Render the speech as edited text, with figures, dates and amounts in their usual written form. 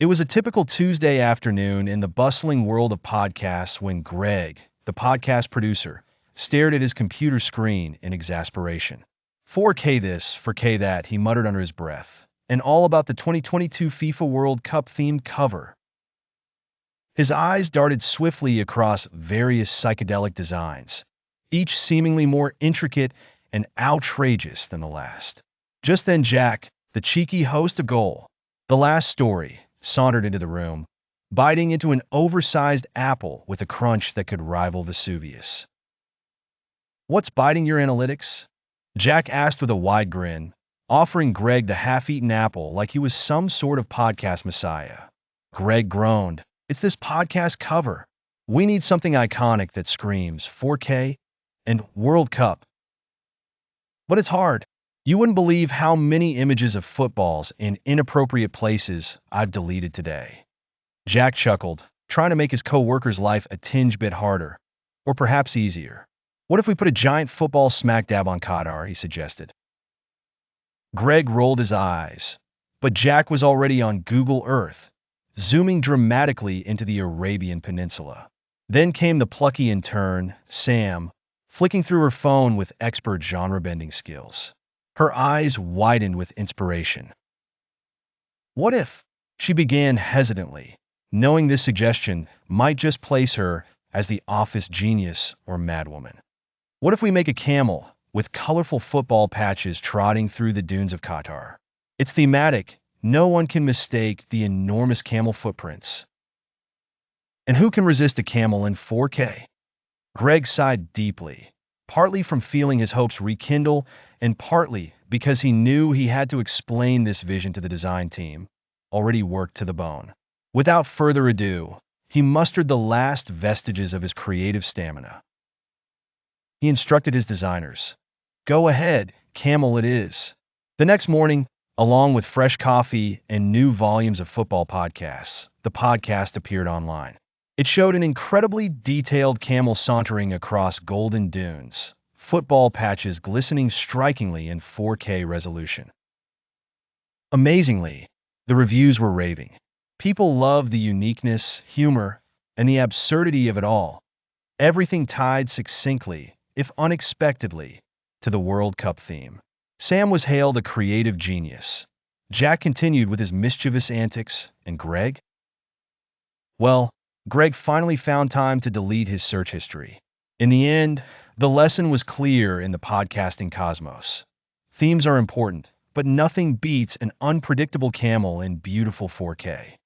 It was a typical Tuesday afternoon in the bustling world of podcasts when Greg, the podcast producer, stared at his computer screen in exasperation. 4K this, 4K that, he muttered under his breath, and all about the 2022 FIFA World Cup themed cover. His eyes darted swiftly across various psychedelic designs, each seemingly more intricate and outrageous than the last. Just then Jack, the cheeky host of Goal, the last story, sauntered into the room, biting into an oversized apple with a crunch that could rival Vesuvius. "What's biting your analytics?" Jack asked with a wide grin, offering Greg the half-eaten apple like he was some sort of podcast messiah. Greg groaned. "It's this podcast cover. We need something iconic that screams 4K and World Cup. But it's hard. You wouldn't believe how many images of footballs in inappropriate places I've deleted today." Jack chuckled, trying to make his co-worker's life a tinge bit harder, or perhaps easier. "What if we put a giant football smack dab on Qatar?" he suggested. Greg rolled his eyes, but Jack was already on Google Earth, zooming dramatically into the Arabian Peninsula. Then came the plucky intern, Sam, flicking through her phone with expert genre-bending skills. Her eyes widened with inspiration. "What if?" she began hesitantly, knowing this suggestion might just place her as the office genius or madwoman. "What if we make a camel with colorful football patches trotting through the dunes of Qatar? It's thematic. No one can mistake the enormous camel footprints. And who can resist a camel in 4K?" Greg sighed deeply, partly from feeling his hopes rekindle and partly because he knew he had to explain this vision to the design team, already worked to the bone. Without further ado, he mustered the last vestiges of his creative stamina. He instructed his designers, "Go ahead, camel it is." The next morning, along with fresh coffee and new volumes of football podcasts, the podcast appeared online. It showed an incredibly detailed camel sauntering across golden dunes, football patches glistening strikingly in 4K resolution. Amazingly, the reviews were raving. People loved the uniqueness, humor, and the absurdity of it all, everything tied succinctly, if unexpectedly, to the World Cup theme. Sam was hailed a creative genius. Jack continued with his mischievous antics, and Greg? Well, Greg finally found time to delete his search history. In the end, the lesson was clear in the podcasting cosmos. Themes are important, but nothing beats an unpredictable camel in beautiful 4K.